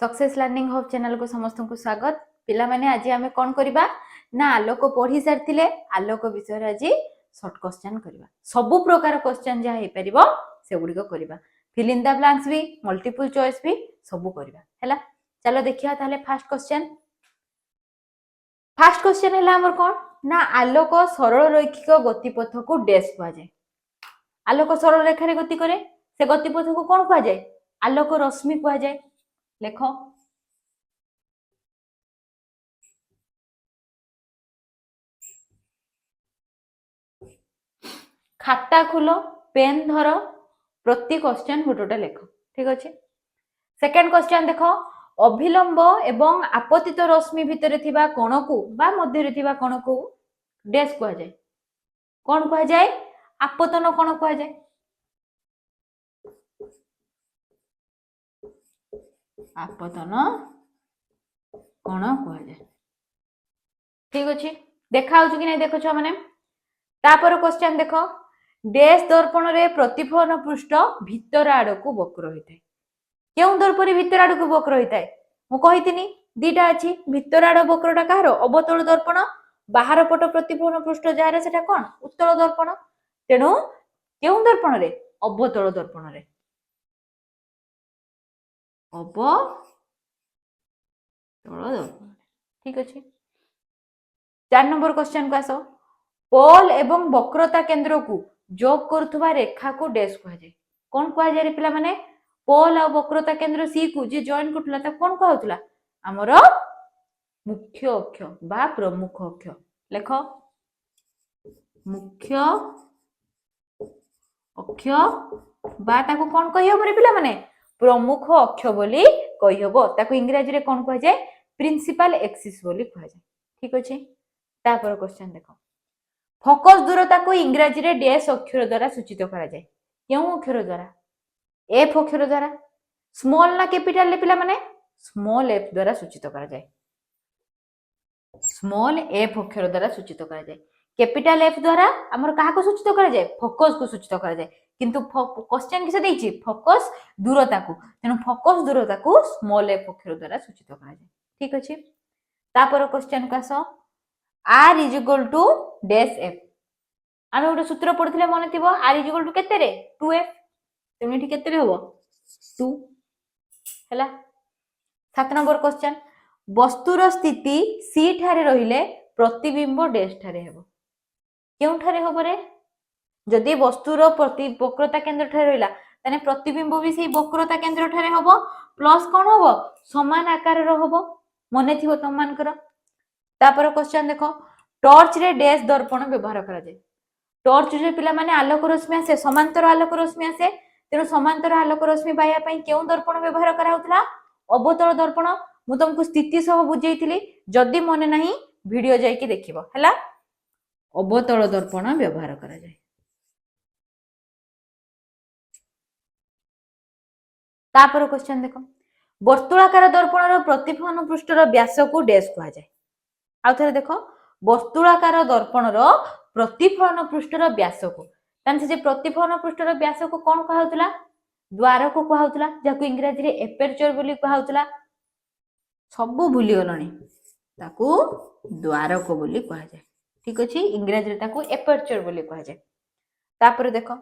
Success learning hub channel को समस्त को स्वागत। पिला माने आज आमे कोन करबा ना आलोक पढ़ी सारथिले आलोक विषय रे आज शॉर्ट क्वेश्चन करबा। सब प्रकार क्वेश्चन जा हे परिबो से गुडी को करबा। फिल इन द ब्लैंक्स भी मल्टीपल चॉइस भी सब करबा हैला। चलो देखिया ताले फर्स्ट क्वेश्चन हैला हमर कोन ना आलोक सरल रैखिक गतिपथ को डैश कुआ जाय। आलोक सरल रेखा रे गति करे से गतिपथ को कोन कुआ जाय आलोक रश्मि कुआ जाय। लेख खाता खोल पेन धर प्रति क्वेश्चन गोटे लेख ठीक अच्छे। सेकेंड क्वेश्चन देख अभिलंब एवं आपतित रश्मि भितर थिबा कोण को बा मध्य थिबा कोण को डैश कुआ जाय। कोन कुआ जाय आपतन कोण कुआ जाय। आपतन कोण कुआ जाय ठीक अच्छे। देखा होछु कि नै देखो छ माने। तापर क्वेश्चन देखो डैश दर्पण रे प्रतिफलन पृष्ठ भितर आड़ को वक्र होता है। क्यों दर्पण भितर आड़ को वक्र होता है मु कहितिनी दीटा अछि। भितर आड़ वक्रटा कहार अवतल दर्पण बाहर पट प्रतिफलन पृष्ठ जारे सेटा कोन उत्तल दर्पण। तेणु क्यों दर्पण रे अवतल दर्पण रे अवतल दर्पण ठीक अछि। 4 नंबर क्वेश्चन को आसो पोल एवं वक्रता केंद्र को जोग करुवा रेखा को डैश कुआ जाय। कोन कुआ जाय रे पिला माने पोल आ वक्रता केंद्र सी को जे जॉइन करथला त कोन कुआ होतला हमर मुख्य अक्ष बा प्रमुख अक्ष। लेख मुख्य अक्ष बा ताको कोन कहि हबो रे पिला माने प्रमुख अक्ष बोली कहि हबो। ताको इंग्रजी रे कोन कुआ जाय प्रिंसिपल एक्सिस बोली कुआ जाय ठीक अछि। तापर क्वेश्चन देखो फोकस दूरता को इंग्रजी रे डैश अक्षर द्वारा सूचित करा जाय। क्यों अक्षर द्वारा एफ अक्षर द्वारा स्मॉल ना कैपिटल ले पिला माने स्मॉल एफ द्वारा सूचित करा जाय। स्मॉल एफ अक्षर द्वारा सूचित करा जाय। कैपिटल एफ द्वारा हमर कहा को सूचित करा जाय फोकस को सूचित करा जाय। किंतु क्वेश्चन किसे देछि फोकस दूरता को तेनु फोकस दूरता को स्मॉल एफ अक्षर द्वारा सूचित करा जाय ठीक अछि। तापर क्वेश्चन का सो r is equal to dash f आमे गोटे सूत्र पढ़िथिले मन थिबो r is equal to केते रे 2f तेनु एठी केते रे होबो 2 हैला। 7 नंबर क्वेश्चन वस्तुर स्थिति c ठारे रहिले प्रतिबिंब डैश ठारे हेबो। केउ ठारे होबो रे जदि वस्तुर प्रति वक्रता केंद्र ठारे रहिला तने प्रतिबिंब भी सेही वक्रता केंद्र ठारे होबो प्लस कोन होबो समान आकार रो होबो मने थिबो तमान कर। तापर क्वेश्चन देखो टॉर्च रे डैश दर्पण व्यवहार करा जाय। टॉर्च रे पिला माने आलोक रश्मि आसे समांतर आलोक रश्मि आसे तेनु समांतर आलोक रश्मि बाया पई केउ दर्पण व्यवहार करा होतला अवतल दर्पण। मु तुमको स्थिति सह बुझेइतिली जदि मने नाही वीडियो जाई कि देखिबो हैला। अवतल दर्पण व्यवहार करा जाय। तापर क्वेश्चन देखो वर्तुलाकार दर्पण रो प्रतिफलन पृष्ठ रो व्यास को डैश कुआ जाय। आ थरे देखो वर्तुलाकार दर्पण रो प्रतिफलन पृष्ठ रो व्यास को तान से प्रतिफलन पृष्ठ रो व्यास को कोन कहा होतला द्वार को कहा होतला जाको इंग्रजी रे एपर्चर बोली कहा होतला। सब भूली गलणी ताको द्वार को बोली कहा जाय ठीक अछि। इंग्रजी रे ताको एपर्चर बोली कहा जाय। तापर देखो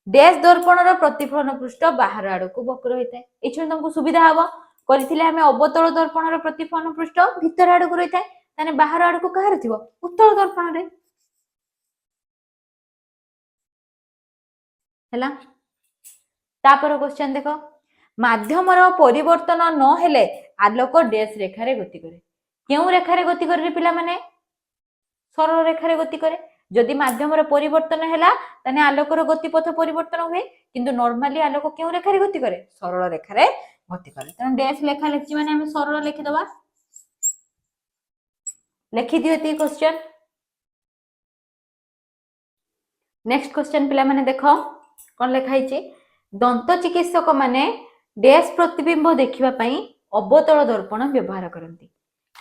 डैश दर्पण रो प्रतिफलन पृष्ठ बाहर आड़ को वक्र होइताय। एछन तुमको सुविधा हबो करिथिले हमें अवतल दर्पण रो प्रतिफलन पृष्ठ भीतर आड़ को रहिताय ताने बाहर आड़ को कहार थिबो उत्तल दर्पण रे हैला। तापर क्वेश्चन देखो माध्यम रो परिवर्तन न हेले आलोक डैश रेखा रे गति करे। केउ रेखा रे गति करे पिला माने सरल रेखा रे गति करे। जदि माध्यम रो परिवर्तन हैला ताने आलोक रो गतिपथ परिवर्तन हुए किंतु नॉर्मली आलोक केउ रेखा रे गति करे सरल रेखा रे गति करे। तेनु डैश लेखा लेखि माने हम सरल लिखि दबा लिखि दियो ती क्वेश्चन। नेक्स्ट क्वेश्चन पिला माने देखो कोन लेखा हिची दंत चिकित्सक माने डैश प्रतिबिंब देखिबा पई अवतल दर्पण व्यवहार करंती।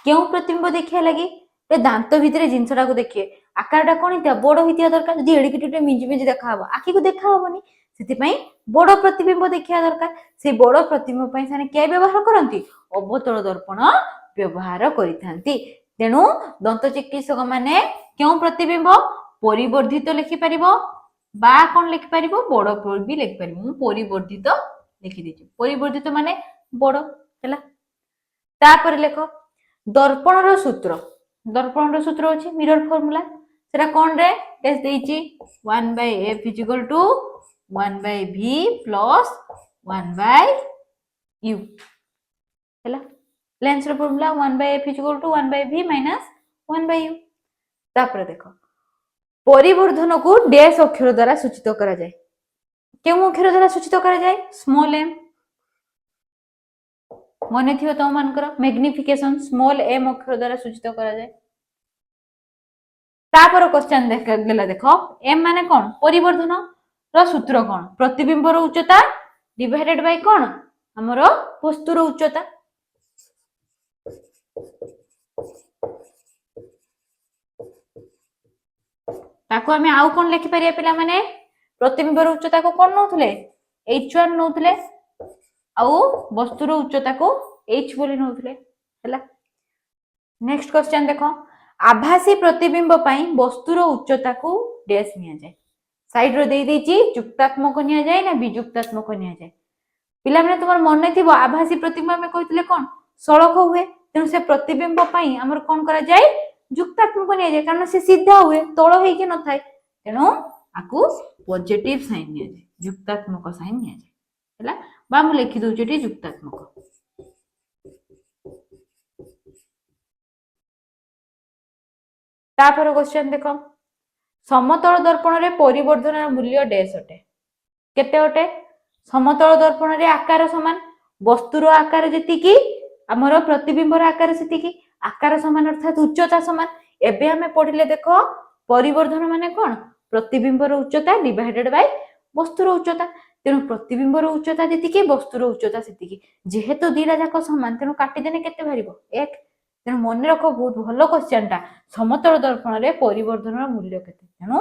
केउ प्रतिबिंब देखिया लागि ए दांत भितरे जिंसटा को देखिए आकारटा कोन हिता बड़ हितिया दरकार जदि एडिकिटे मिंजी मिंजी देखा हबो आखी को देखा हबोनी ସେଥିପାଇଁ ବଡ଼ ପ୍ରତିବିମ୍ବ ଦେଖିବା ଦରକାର। ସେ ବଡ଼ ପ୍ରତିବିମ୍ବ ପାଇଁ ସେମାନେ କିଏ ବ୍ୟବହାର କରନ୍ତି? ଅବତଳ ଦର୍ପଣ ବ୍ୟବହାର କରିଥାନ୍ତି। ତେଣୁ ଦନ୍ତ ଚିକିତ୍ସକ ମାନେ କେଉଁ ପ୍ରତିବିମ୍ବ? ପରିବର୍ଦ୍ଧିତ ଲେଖିପାରିବ বা କଣ ଲେଖିପାରିବ? ବଡ଼ ବି ଲେଖିପାରିବ। ମୁଁ ପରିବର୍ଦ୍ଧିତ ଲେଖିଦେଇଛି। ପରିବର୍ଦ୍ଧିତ ମାନେ ବଡ଼ ହେଲା। ତାପରେ ଲେଖ ଦର୍ପଣର ସୂତ୍ର। ଦର୍ପଣର ସୂତ୍ର ଅଛି ମିରର ଫର୍ମୁଲା। ସେଟା କଣ ରେ ଦେଇଛି? 1/f = 1/v + 1/u ହେଲା। लेंस ର फॉर्मूला 1/f = 1/v - 1/u। तापर देखो परिवर्धन को डैश अक्षर द्वारा सूचित करा जाए। केउ अक्षर द्वारा सूचित करा जाए? Small m। मने थियो तो मानकर मैग्निफिकेशन स्मॉल m अक्षर द्वारा सूचित करा जाए। तापर क्वेश्चन देला देखो m माने कोन? परिवर्धन रो सूत्र कोन? प्रतिबिंबर उच्चता डिवाइडेड बाय कोन? हमरो वस्तुर उच्चता। ताको हमें आउ कोन लिखि परिया पिला माने? प्रतिबिंबर उच्चता को कोन नउथले? h1 नउथले आउ वस्तुर उच्चता को h बोली नउथले हैला। नेक्स्ट क्वेश्चन देखो आभासी प्रतिबिंब पई वस्तुर उच्चता को डैश निया जाए। साइड रो देई देची जुक्तात्मक निया जाए ना विजुक्तात्मक निया जाए। पिला माने तुमर मन थिबो आभासी प्रतिबिंब में कहितले कोन? सड़क हुए। तेनु से प्रतिबिंब पई हमर कोन करा जाए? जुक्तात्मक निया जाए कारण से सीधा हुए तळ हेइ के न थाए। तेनु आकु पॉजिटिव साइन निया जाए। जुक्तात्मक साइन निया जाए हैला। बा मु लिखि दउ जेटी जुक्तात्मक। तापर क्वेश्चन देखो समतल दर्पण रे परिवर्धन मूल्य डैश अटे। केते अटे? समतल दर्पण रे आकार समान वस्तुर आकार जेतिकी हमर प्रतिबिंबर आकार सेतिकी आकार समान अर्थात उच्चता समान। एबे हमें पढिले देखो परिवर्धन माने कोन? प्रतिबिंबर उच्चता डिवाइडेड बाय वस्तुर उच्चता। तेनु प्रतिबिंबर उच्चता जेतिकी वस्तुर उच्चता सेतिकी। जेहेतु दीटा जाक समान तेनु काटि देने केते भरिबो? 1। तेनु मन रख बहुत भलो क्वेश्चनटा। समतल दर्पण रे परिवर्धनर मूल्य केते? तेनु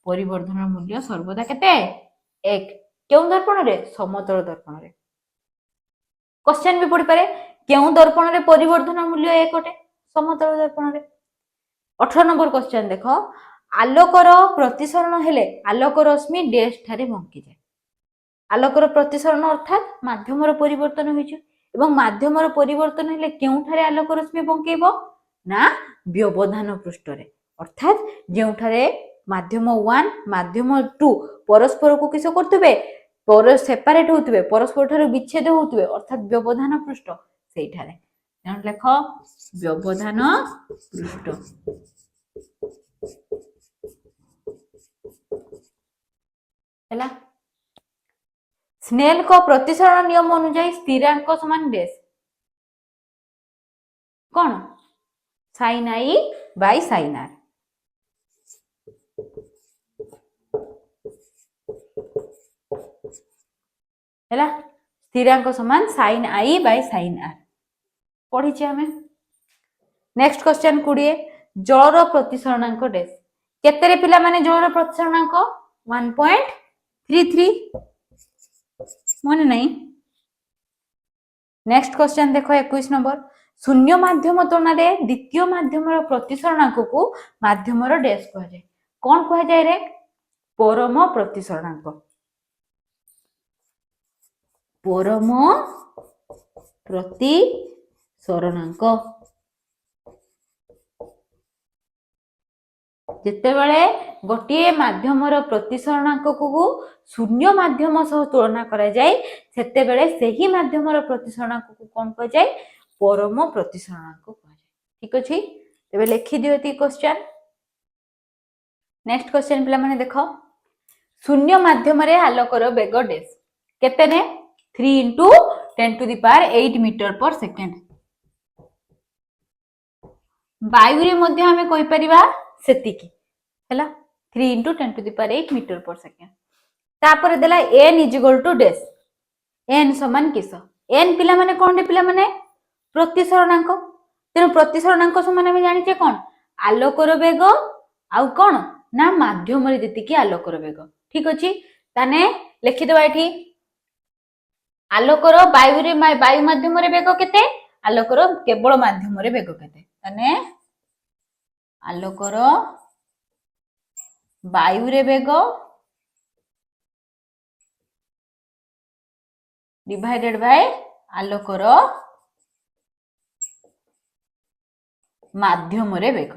परिवर्धनर मूल्य सर्वदा केते? 1। केउ दर्पण रे? समतल दर्पण रे। क्वेश्चन भी पड़ी पारे केउ दर्पण रे परिवर्धन मूल्य 1 अटे? समतल दर्पण रे। 18 नंबर क्वेश्चन देखो आलोकर प्रतिसरण हेले आलोक रश्मि डैश ठारे बंकी जाए। आलोकर प्रतिसरण अर्थात माध्यमर परिवर्तन होइछ एवं माध्यमर परिवर्तन हेले केउ ठारे आलोक रश्मि बंकेइबो? ना व्यवधान पृष्ठ रे। अर्थात जेउ ठारे माध्यम 1 माध्यम 2 परस्पर को किस करथबे? पर सेपरेट होतबे परस्पर ठारे विच्छेद होतबे अर्थात व्यवधान पृष्ठ सेई ठारे। जान लेख व्यवधान पृष्ठ हैला। स्नेल को प्रतिसरण नियम अनुसार स्थिरांक समान dash cone? sin i by sin r हैला। स्थिरांक समान sin i by sin r पढ़ी हमें। नेक्स्ट क्वेश्चन 20 जलर प्रतिसरणांक डैश केते पिला माने जलर प्रतिसरणांक 1.33 मन नहीं। नेक्स्ट क्वेश्चन देखो 21 नंबर शून्य माध्यम तुलना रे द्वितीय माध्यमर प्रतिसरणांक को माध्यमर डैश कह जाए। कौन कह जाए रे? परम प्रतिसरणांक। परम प्रतिसरणांक जेतेबेले गोटे माध्यमर प्रतिसरणांक को शून्य माध्यम सह तुलना करा जाए सेतेबेले सेही माध्यमर प्रतिसरणांक को कौन कह जाए? परम प्रतिसरणांक कह जाए। ठीक अछि तबे लिखि दियो एती क्वेश्चन। नेक्स्ट क्वेश्चन पिला माने देखो शून्य माध्यम रे आलोकर वेग डैश केते ने 3 * 10⁸ मीटर/सेकंड। वायु रे मध्ये हमें कहि परिबा सेतिकी हैला 3 * 10⁸ मीटर/सेकंड। तापर देला n = डैश n समान किस n पिला माने कोन रे पिला माने प्रतिसरणांक। तेनु प्रतिसरणांक समान हम जानि छे कोन? आलोकर वेग आउ कोन? ना माध्यम रे जेतिकी आलोकर वेग। ठीक अछि ताने लिखिदबा एठी आलोकर वायु माध्यम बेग केते आलोकर केवल माध्यम बेग केते तने आलोकर वायु रे बेग डिवाइडेड बाय आलोकर माध्यम रे बेग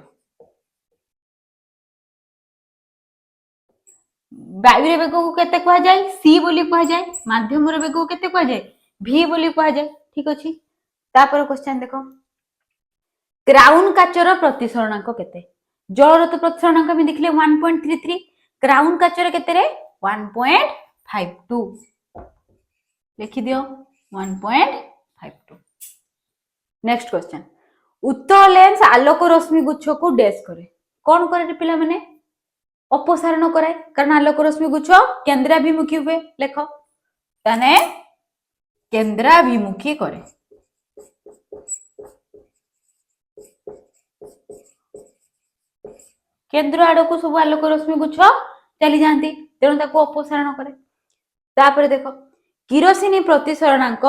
वायु रे बेग को केते कहा जाय सी बोली कहा जाय माध्यम रे बेग को केते कहा जाय भी बोली कहा जाय ठीक अछि तापर क्वेश्चन देखो क्राउन काचर प्रतिसरणांक केते जलर तो प्रतिसरणांक में देखले 1.33 क्राउन काचर केते रे 1.52 लिखि दियो 1.52 नेक्स्ट क्वेश्चन उत्तल लेंस आलोक रश्मि गुच्छ को डैश करे कौन करे पिला माने अपसारण कराए कारण आलोक रश्मि गुच्छ केंद्राभिमुखी हुए लेख ताने केंद्राभिमुखी करे केंद्र आड़क सब आलोक रश्मि गुच्छ चली जाती तेणु ताको अपसारण करे तापर देखो किरोसिनी प्रतिसरणांक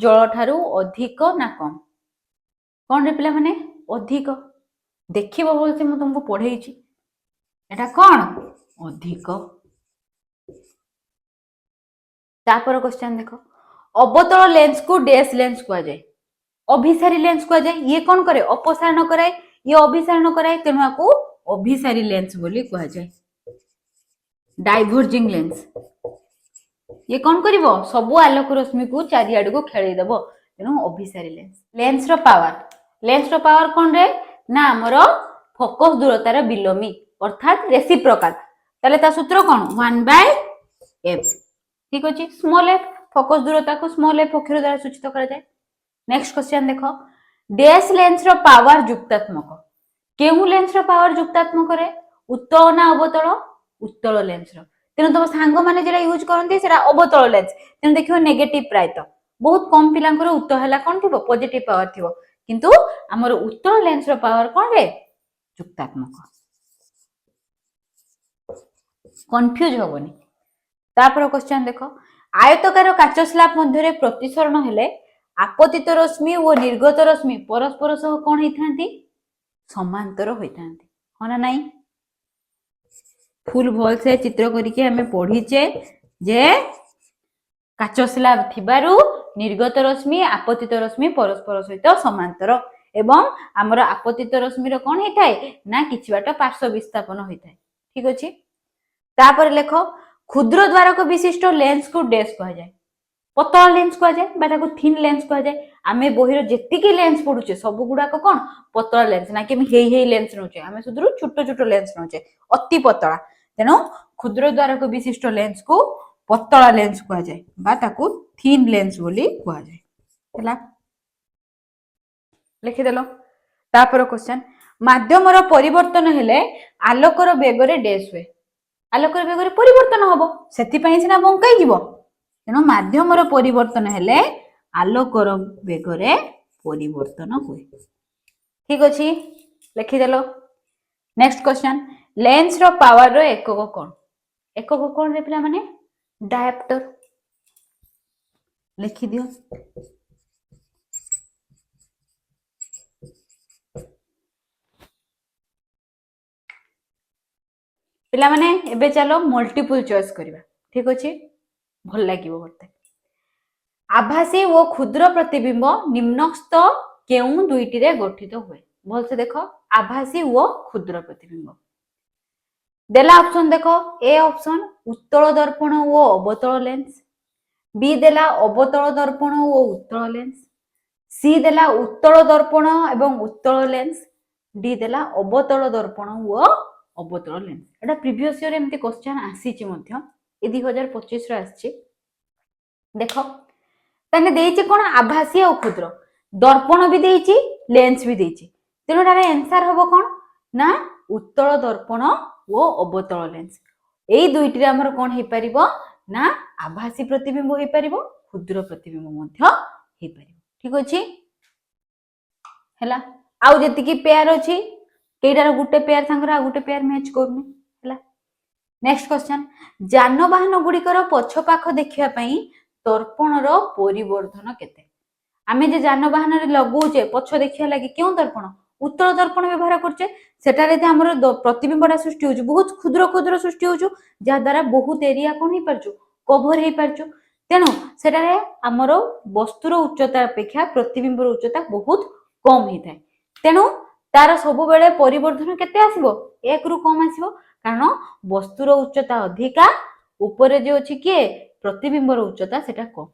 जल ठारू अधिक ना कम कौन रे पिला माने अधिक देखिबो बोलते मु तुमको पढ़ेइछि एटा कौन अधिक तापर क्वेश्चन देखो अवतल लेंस को डैश लेंस कहा जाए अभिसारी लेंस कहा जाए ये कौन करे अपसारण कराए ये अभिसारण कराए तेणु आकु अभिसारी लेंस बोली कहा जाए डाइवर्जिंग लेंस ये कौन करिवो सबु आलोक रश्मि को चारिआड को खेळै देबो तेणु अभिसारी लेंस रो पावर कौन रे ना हमरो फोकस दूरतार बिलोमी अर्थात रेसिप्रोकल ताले ता सूत्र कौन 1/f ठीक अछि स्मॉल f फोकस दूरता को स्मॉल f अक्षर द्वारा सूचित करा जाय नेक्स्ट क्वेश्चन देखो डैश लेंस रो पावर युक्तात्मक केउ लेंस रो पावर युक्तात्मक रे उत्तल ना अवतल उत्तल लेंस रो तेणु तुम सांग माने जेरा यूज करंती सेरा अवतल लेंस तेणु देखियो नेगेटिव प्रायत बहुत कम पिलांकर उत्तर हला कोन थिबो पॉजिटिव पावर थिबो किंतु हमर उत्तल लेंस रो पावर कोन रे युक्तात्मक कंफ्यूज होबनी तापर क्वेश्चन देखो आयतकार काच स्लैब मध्य प्रतिसरण हेले आपतित रश्मि और निर्गत रश्मि परस्पर सह कोन हेथांती समांतर होइथांती होना नाही फुल भल से चित्र करके हमें पढ़ीचे जे काच स्लैब थिबारु निर्गत रश्मि आपतित रश्मि परस्पर सहित समांतर एवं हमर आपतित रश्मि रो कोन हेथाय ना किछि बाट पार्श्व विस्थापन होइथाय ठीक अछि तापर लेखो क्षुद्र द्वारक विशिष्ट लेंस को डैश कहा जाए पतला लेंस कहा जाए बा ताको थिन लेंस कहा जाए आमे बहिरो जेतिकी लेंस पडुचे सब गुडा को कोन पतला लेंस ना कि हेई लेंस नोचे आमे सुदरु छोटो छोटो लेंस नोचे अति पतला तेनो क्षुद्र द्वारक विशिष्ट लेंस को पतला लेंस कहा जाए बा ताको थिन लेंस बोली कहा जाए हला लिखि देलो तापर क्वेश्चन माध्यम रो परिवर्तन हेले आलोकर बेगरे डैश हुए आलोकर बेगरे परिवर्तन होबो सेति पई सिना बंकाई जीवो तेनो माध्यम रो परिवर्तन हेले आलोकर बेगरे परिवर्तन हुए ठीक अछि लिखि देलो नेक्स्ट क्वेश्चन लेंस रो पावर रो एकक कोन रे पिला माने डायोप्टर लिखि दियो पिला माने एबे चलो मल्टीपल चॉइस करिवा ठीक अछि भल लागिवो होते आभासी ओ क्षुद्र प्रतिबिंब निम्नस्थ केउ दुईटी रे गठित हुए भल से देखो आभासी ओ क्षुद्र प्रतिबिंब देला ऑप्शन देखो ए ऑप्शन उत्तल दर्पण ओ अवतल लेंस बी देला अवतल दर्पण ओ उत्तल लेंस सी देला उत्तल दर्पण एवं उत्तल लेंस डी देला अवतल दर्पण ओ अवतल लेंस एटा प्रीवियस ईयर एमती क्वेश्चन आसीची मध्य ए 2025 रो आसी देखो तने देइचे कोन आभासी और क्षुद्र दर्पण भी देइची लेंस भी देइची तेनो तारे आंसर होबो कोन ना उत्तल दर्पण ओ अवतल लेंस एई दुईटी रे हमर कोन हे परिबो ना आभासी प्रतिबिंब हे परिबो क्षुद्र प्रतिबिंब मध्य हे परिबो ठीक अछि हला आउ जति की पेयर अछि केइटार गुटे पेयर संगरा गुटे पेयर मैच करनु हला नेक्स्ट क्वेश्चन, जानवाहन गुड़िकर पछपाख देखिया पई दर्पणर परिवर्धन केते? आमे जे जानवाहन रे लगौचे पछ देखिया लागि केउ दर्पण उत्तल दर्पण व्यवहार करछे सेटारे जे हमर प्रतिबिंबटा सृष्टि होछु बहुत क्षुद्र क्षुद्र सृष्टि होछु जा द्वारा बहुत एरिया कोन ही परछु कवर हे परछु तेनु सेटारे हमर वस्तुर उच्चता अपेक्षा प्रतिबिंबर उच्चता बहुत कम ही थाए तेनु तार सब बेले परिवर्धन केते आसीबो 1 रु कम आसीबो कारण वस्तुर उच्चता अधिका ऊपर जे अछि के प्रतिबिंबर उच्चता सेटा कम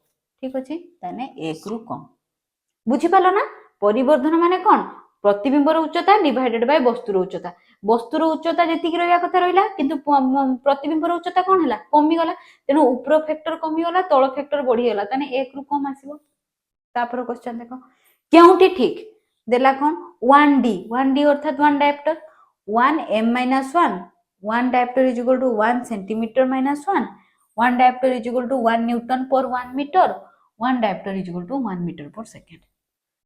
ठीक अछि ताने 1 रु कम बुझी पालो ना परिवर्धन माने कोन प्रतिबिंबर उच्चता डिवाइडेड बाय वस्तुर उच्चता जेतिक रहया कथा रहिला किंतु प्रतिबिंबर उच्चता कोन हला कमी गला तेनु ऊपर फैक्टर कमी गला तळ फैक्टर बढ़ी गला ताने 1 रु कम आसीबो तापर क्वेश्चन देखो केउटी ठीक देला कोन 1d अर्थात 1 dioptre 1m - 1 dioptre is equal to 1 centimetre - 1 dioptre is equal to 1 newton per 1 metre 1 dioptre is equal to 1 metre per second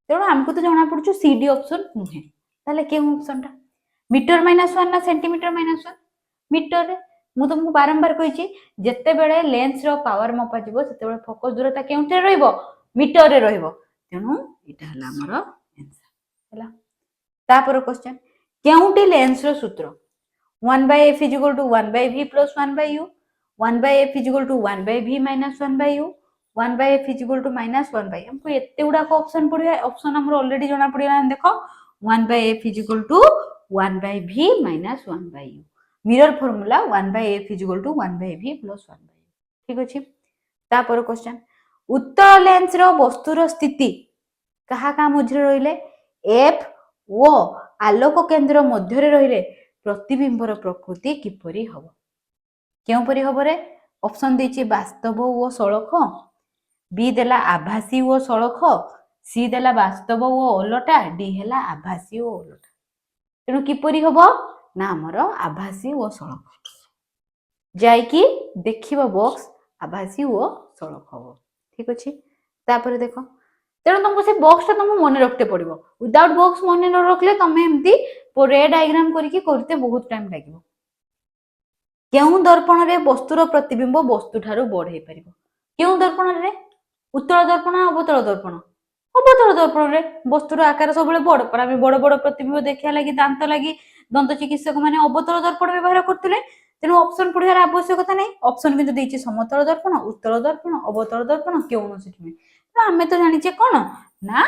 तेणु आमको तो जना पड़छ सीडी ऑप्शन नुहे ताले के ऑप्शनटा मीटर -1 ना सेंटीमीटर -1 मीटर रे मु तुमको बारंबार कहिछि जत्ते बेले लेंस रो पावर मपा जिवो सेते बेले फोकस दूरता केउते रहइबो मीटर रे रहइबो तेणु एटा हला हमर आंसर हला तापर क्वेश्चन केउटी लेंस रो सूत्र 1/f = 1/v + 1/u 1/f = 1/v - 1/u 1/f = -1/, हमको एते गुडा को ऑप्शन पड़िया ऑप्शन हमर ऑलरेडी जणा पड़िया देखो 1/f = 1/v - 1/u mirror formula 1/f = 1/v + 1/u ठीक अछि तापर क्वेश्चन उत्तल लेंस रो वस्तुर स्थिति कहा का मध्य रहिले f ओ आलोक केंद्र मध्य रे रहिले प्रतिबिंबर प्रकृति किपरि हबो केउ परि हबो रे ऑप्शन देछि वास्तव ओ सळख बी देला आभासी ओ सळख सी देला वास्तव ओ ओलटा डी हेला आभासी ओ ओलटा तेणु किपरि हबो ना हमर आभासी ओ सळख जाय कि देखिबो बॉक्स आभासी ओ सळख हबो ठीक अछि तापर देखो तेणु तुमको से बॉक्स ता तुम मन रखते पड़िबो विदाउट बॉक्स मन न रखले तुम एम्ति रे डायग्राम करके करते बहुत टाइम लागिबो केउ दर्पण रे वस्तुर प्रतिबिंब वस्तु ठारू बड़ हे परिबो केउ दर्पण रे उत्तल दर्पण अवतल दर्पण रे वस्तुर आकार सब बड़ पर आम बड़ बड़ प्रतिबिंब देखा लगी दांत लगी दंत चिकित्सक माने अवतल दर्पण व्यवहार करथिले तेणु ऑप्शन पढ़ियार आवश्यकता नहीं ऑप्शन किंतु देछि समतल दर्पण उत्तल दर्पण अवतल दर्पण केउनोसी आमे तो जानिचे कोन ना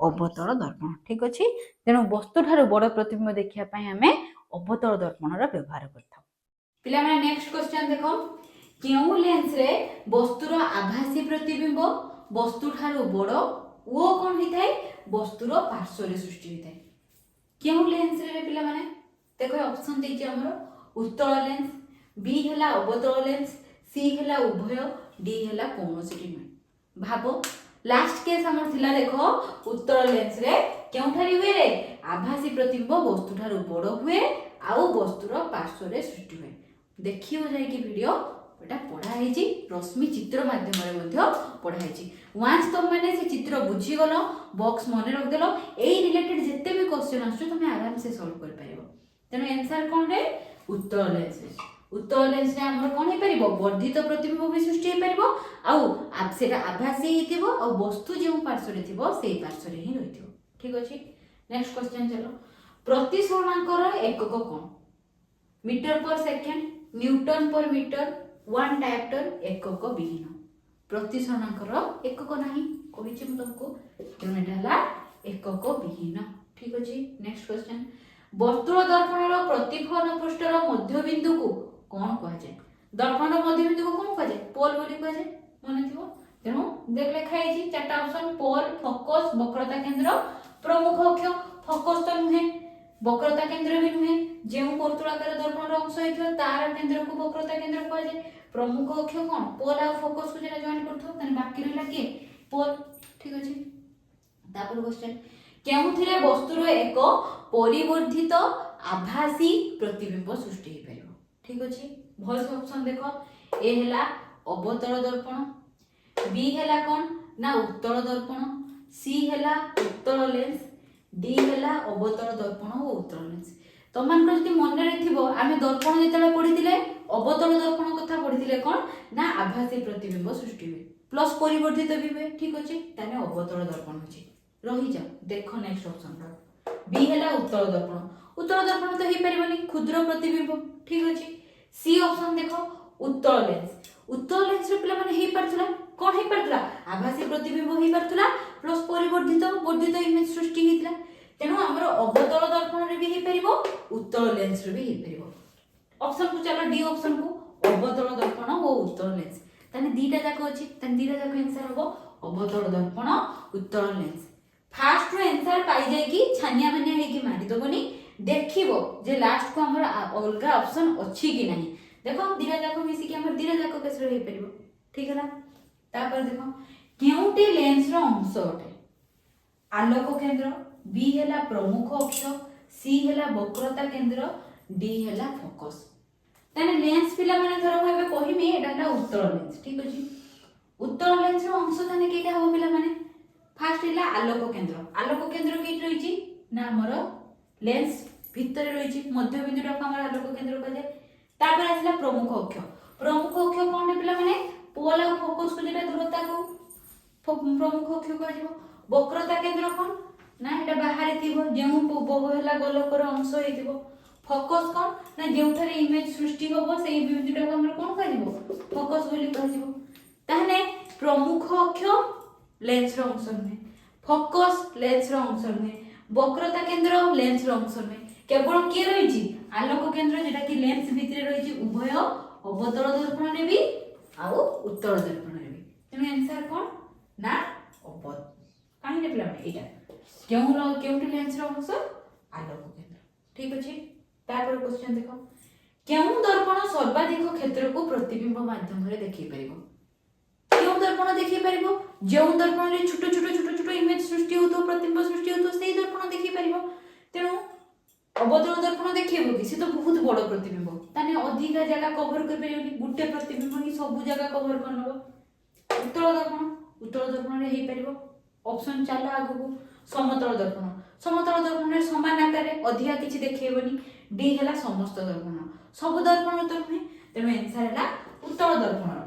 अवतल दर्पण ठीक अछि तेणु वस्तु ठारू बड़ प्रतिबिंब देखिया पई आमे अवतल दर्पण रा व्यवहार करथाउ पिला माने नेक्स्ट क्वेश्चन देखो केउ लेंस रे वस्तुर आभासी प्रतिबिंब वस्तु ठारू बड़ ओ कोन हिथाय वस्तुर पार्श्व रे सृष्टि हिथाय केउ लेंस रे पिला माने देखो ऑप्शन देछि हमरो उत्तल लेंस बी हला अवतल लेंस सी हला उभय डी हला कोनोसिटी नुहे भाबो लास्ट केस हमर थिला देखो उत्तल लेंस रे केउठारी हुए रे आभासी प्रतिबिंब वस्तु ठारू बड़ हुए आउ वस्तुर पार्श्व रे सृष्टि हुए देखियो जाय कि वीडियो एटा पढ़ा हेछि रश्मि चित्र माध्यम रे मध्ये पढ़ा हेछि वांस तुम माने से चित्र बुझी गलो बॉक्स मने रख देलो एई रिलेटेड जत्ते भी क्वेश्चन आछो तुम आराम से सॉल्व कर पाइबो तेनो आंसर कोन रे उत्तल लेंस रे हमर कोन हे परिबो वर्धित प्रतिबिंब भी सृष्टि हे परिबो आउ सेटा आभासी हेतिबो आउ वस्तु जेउ पार्श्व रे थिबो सेई पार्श्व रे ही रहिथिबो ठीक अछि नेक्स्ट क्वेश्चन चलो प्रतिसरणांकर एकक कोन मीटर पर सेकेंड न्यूटन पर मीटर 1 डायप्टर एकक विहीन प्रतिसरणांकर एकक नाही कहिछि म तुमको तेने हला एकक विहीन ठीक अछि नेक्स्ट क्वेश्चन वर्तुल दर्पण रो प्रतिफलन पृष्ठर मध्यबिंदु को कोन कह जाय दर्पण रो मध्यबिंदु को कोन कह जाय पोल बोली कह जाय माने थिबो तेनु देख लेखा हेछि चारटा ऑप्शन पोल फोकस वक्रता केंद्र प्रमुख अक्ष फोकस तो नुहे वक्रता केंद्र भी नुहे जेउ वर्तुलाकार दर्पण रो अंश हेथिबो तार केंद्र को वक्रता केंद्र कह जाय प्रमुख अक्ष कोन पोल आ फोकस को जेना जॉइन करथो तने बाकी रहला के पोल ठीक अछि तापर क्वेश्चन केउथिरे वस्तुर एक परिवर्धित आभासी प्रतिबिंब सृष्टि हे परिबो ठीक अछि भल ऑप्शन देखो ए हेला अवतल दर्पण बी हेला कोन ना उत्तल दर्पण सी हेला उत्तल लेंस डी हेला अवतल दर्पण और उत्तल लेंस तमनकर जदि मन रहिथिबो आमे दर्पण जेतेले पढिथिले अवतल दर्पण कथा पढिथिले कोन ना आभासी प्रतिबिंब सृष्टि हुए प्लस परिवर्धित भी हुए ठीक अछि ताने अवतल दर्पण होछि रहि जा देखो नेक्स्ट ऑप्शन बी हैला उत्तल दर्पण तो हे परिबनी क्षुद्र प्रतिबिंब ठीक अछि सी ऑप्शन देखो उत्तल लेंस रे पिला माने हे परथला कोन हे परथला आभासी प्रतिबिंब हे परथला प्लस परिवर्धित वर्धित इमेज सृष्टि हितला तेनु हमर अवतल दर्पण रे भी हे परिबो उत्तल लेंस रे भी हे परिबो ऑप्शन को चलो डी ऑप्शन को अवतल दर्पण और उत्तल लेंस ताने दीटा जाक अछि ताने दीटा जाक आंसर हो अवतल दर्पण उत्तल लेंस फास्ट रो आंसर पाई जाय कि छानिया मानिया हे कि मारि दबनी देखिबो जे लास्ट को हमर अलगा ऑप्शन अछि कि नहीं देखो दीटा जाक मिसी कि हमर दीटा जाक केसरो हे परिबो ठीक है तापर देखो केउटी लेंस रो अंश अटे आलोक केंद्र बी हैला प्रमुख अक्ष सी हैला वक्रता केंद्र डी हैला फोकस ताने लेंस पिला माने धरो हम एबे कहिमी एटा उत्तल लेंस ठीक अछि उत्तल लेंस रो अंश ताने केटा हो पिला माने फास्ट हैला आलोक केंद्र केट रहिछि ना हमर लेंस भितर रहिछि मध्य बिंदुटा को हमर आलोक केंद्र कहले तापर आसला प्रमुख अक्ष कोन पिला माने पोल और फोकस को जेटा दूरता को प्रमुख अक्ष को आजिबो वक्रता केंद्र कोन ना एटा बाहर थिबो जेउ बहु हैला गोलकर अंश हेतिबो फोकस कोन ना जेउठारे इमेज सृष्टि होबो सेही बिंदुटा को हमर कोन कहजिबो फोकस बोली कहजिबो ताहने प्रमुख अक्ष लेंस रो अंश नुहे फोकस लेंस रो अंश नुहे वक्रता केंद्र लेंस रो अंश नुहे केवल के रहिछि आलोक केंद्र जेटा कि लेंस भितरे रहिछि उभय अवतल दर्पण रे भी आ उत्तल दर्पण रे भी तेनु आंसर कोन ना अवत काहे ने पिला एटा केउटी लेंस रो अंश आलोक केंद्र ठीक अछि तापर क्वेश्चन देखो केउ दर्पण सर्वाधिक क्षेत्र को प्रतिबिंब माध्यम रे देखि परिबो केउ दर्पण देखि परिबो जेउ दर्पण रे छोटो इमेज सृष्टि होतो प्रतिबिंब सृष्टि होतो सेही दर्पण देखि परिबो तेनु अवतल दर्पण देखिबो कि से तो बहुत बड़ प्रतिबिंब ताने अधिक जगह कवर कर परिबोनी गुटे प्रतिबिंब ही सब जगह कवर कर नबो उत्तल दर्पण रे हे परिबो ऑप्शन चला आगु समतल दर्पण रे समान आकार रे अधिका किछि देखिबोनी डी हैला समस्त दर्पण सब दर्पण तो नुहे तेनु आंसर हैला उत्तल दर्पण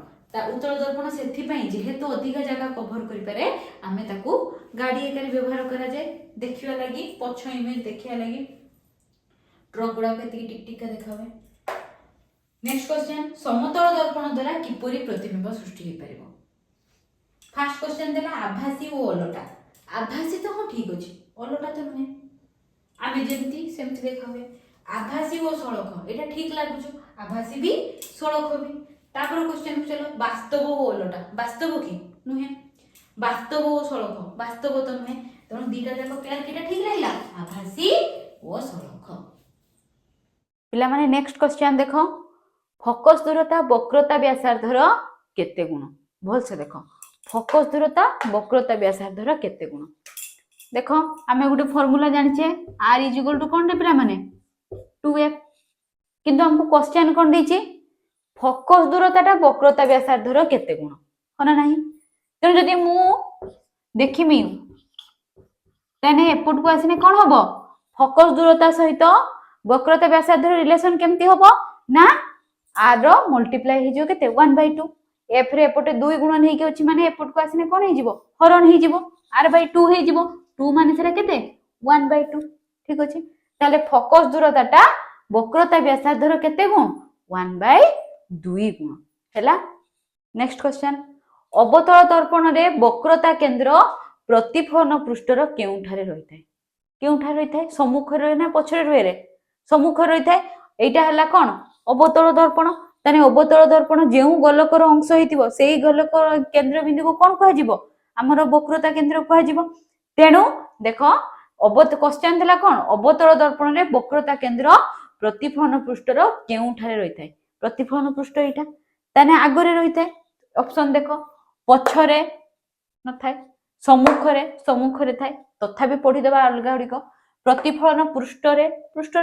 उत्तल दर्पण सेथि पई जेहेतु अधिक जगह कवर करि पारे आमे ताकू गाडी एकारी व्यवहार करा जाय देखिवा लागि पछ इमेज देखिया लागि ट्रक गुडा केति टिक टिक देखावे नेक्स्ट क्वेश्चन समतल दर्पण द्वारा किपरि प्रतिबिंब सृष्टि हे परिबो फर्स्ट क्वेश्चन देला आभासी ओ ओलटा आभासी तो हो ठीक अछि ओलटा तो नुहे आमे जेमति सेमति देखावे आभासी ओ सळख एटा ठीक लागुछ आभासी भी सळख भी तापर क्वेश्चन चलो वास्तव ओ ओलटा वास्तव की नुहे वास्तव ओ सळख वास्तव तो नुहे तनो दीटा जाक पेयर केटा ठीक लागला आभासी ओ सळख पिला माने नेक्स्ट क्वेश्चन देखो फोकस दूरता वक्रता व्यासार्धर केते गुण भल से देखो फोकस दूरता वक्रता व्यासार्धर केते गुण देखो आमे गुटे फार्मूला जानिछे r = कोन रे पिला माने 2f किंतु हमको क्वेश्चन कोन दैछि फोकस दूरताटा वक्रता व्यासार्धर केते गुण होना नाही त जदि मु देखिमी तने एपट को आसिने कोन होबो फोकस दूरता सहित वक्रता व्यासार्धर रिलेशन केमती होबो ना r रो मल्टीप्लाई हे जो केते 1/2 f रे एपटे 2 गुण नै के अछि माने एपट को आसिने कोन हे जिवो हरण हे जिवो r/2 हे जिवो 2 माने सेरा केते 1/2 ठीक अछि ताले फोकस दूरताटा वक्रता व्यासार्धर केते गुण 1/2 गुण हैला नेक्स्ट क्वेश्चन अवतल दर्पण रे वक्रता केंद्र प्रतिफलन पृष्ठर केउठारे रहिथाय सम्मुख रे ना पछरे रहे रे सम्मुख रहिथाय एटा हला कोन अवतल दर्पण ताने अवतल दर्पण जेउ गोलकर अंश हेतिबो सेही गोलकर केंद्र बिंदु को कोन कह जिवो हमर वक्रता केंद्र कह जिवो तेनु देखो क्वेश्चन थला कोन अवतल दर्पण रे वक्रता केंद्र प्रतिफलन पृष्ठर केउठारे रहिथाय प्रतिफलन पृष्ठ एटा ताने आगरे रहिथाय ऑप्शन देखो पछरे न थाय सम्मुख रे थाय तथापि पढी देबा अलगा गुडी को प्रतिफलन पृष्ठरे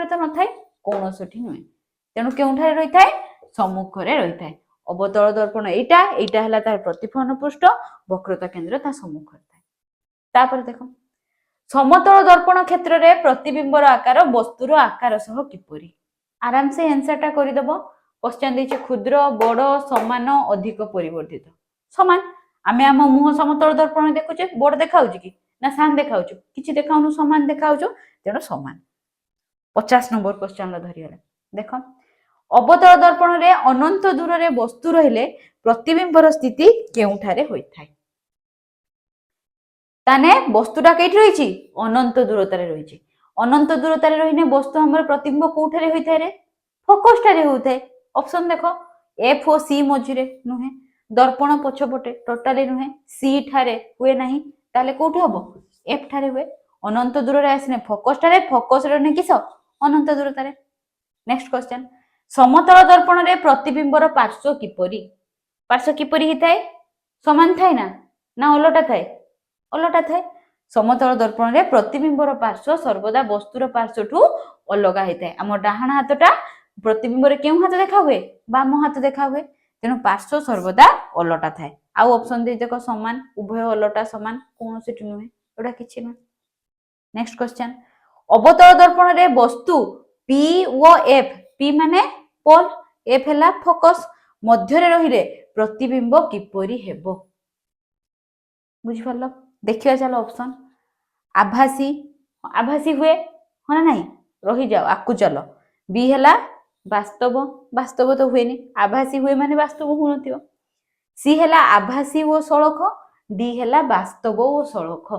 तो न थाय कोनोसठी नुय तेनु केउठारे रहिथाय सम्मुख रे रहिथाय अवतल दर्पण एटा हला तार प्रतिफलन पृष्ठ वक्रता केंद्र ता सम्मुख रे थाय तापर देखो समतल दर्पण क्षेत्र में प्रतिबिंबर आकार वस्तुर आकार सह किपरि आराम से आंसर टा करदेव क्वेश्चन देछि क्षुद्र बड़ समान अधिक परिवर्तित समान आमे आम मुह समतल दर्पण देखुचे बड़ देखाउछ कि ना सान देखाउछ किछि देखाउनु समान देखाउछ तेणु समान 50 नंबर क्वेश्चन धरिगला देख अवतल दर्पण रे अनंत दूर रे वस्तु रहिले प्रतिबिंबर स्थिति केउठारे होइथाय ताने वस्तुटा केठी रहिछि अनंत दूरतारे रहिछि अनंत दूरतारे रहिने वस्तु हमर प्रतिबिंब कोठारे होइथाय रे फोकस टारे होइथाय ऑप्शन देखो एफ ओ सी मझिरे नुहे दर्पण पछपटे टोटाली नुहे सी ठारे हुए नाही ताले कोठी हबो एफ ठारे हुए अनंत दूर रे आसने फोकस रे ने किस अनंत दूरतारे नेक्स्ट क्वेश्चन समतल दर्पण रे प्रतिबिंबर पार्श्व किपरि हिताय समान थाय ना उलटा थाय समतल दर्पण रे प्रतिबिंबर पार्श्व सर्वदा वस्तुर पार्श्वठू अलग होता है आम डाहाण हाथटा प्रतिबिंब केउ हाथ देखा हुए बाम हाथ देखा हुए तेणु पार्श्व सर्वदा अलटा थाए आउ ऑप्शन दे देख समान उभय अलटा समान कौन से नुहे एटा किछि नुहे नेक्स्ट क्वेश्चन अवतल दर्पण रे वस्तु पी व एफ पी माने पोल एफ हैला फोकस मध्य रे रहिरे प्रतिबिंब किपरि हेबो बुझि परलो देखिया चलो ऑप्शन आभासी हुए हाँ ना रही जाओ आकु चलो बी हैला वास्तव तो हुए नहीं आभासी हुए माने वास्तव हुनथियो सी हैला आभासी ओ सड़क डी हैला वास्तव ओ सड़क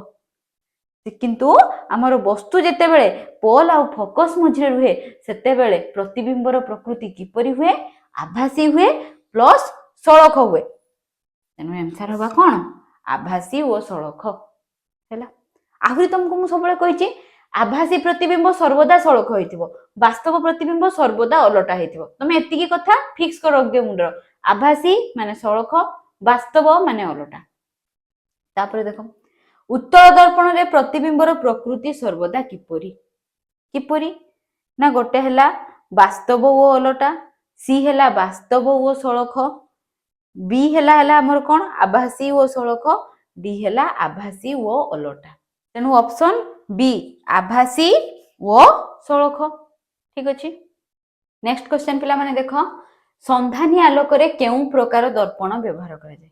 किंतु आमर वस्तु जेते बेले पोल आ फोकस मझे रुहे सेते बेले प्रतिबिंबर प्रकृति किपरि हुए आभासी हुए प्लस सड़क हुए तेणु आंसर होगा कौन आभासी ओ सड़क हैला आहुरी तुमको मु सबले कहिछि आभासी प्रतिबिंब सर्वदा सड़क होइथिबो वास्तव प्रतिबिंब सर्वदा अलटा होइथिबो तमे एतिकी कथा फिक्स कर रख दियो मुंडर आभासी माने सड़क वास्तव माने अलटा तापर देखो उत्तल दर्पण रे प्रतिबिंबर प्रकृति सर्वदा किपरि ना गोटे हैला वास्तव ओ अलटा सी हैला वास्तव ओ सड़क बी हैला हमर कोन आभासी ओ सड़क डी हैला आभासी ओ अलटा तेणु ऑप्शन बी आभासी ओ सड़क ठीक अछि नेक्स्ट क्वेश्चन पिला माने देखो संधानी आलोक रे केउ प्रकार दर्पण व्यवहार करा जाय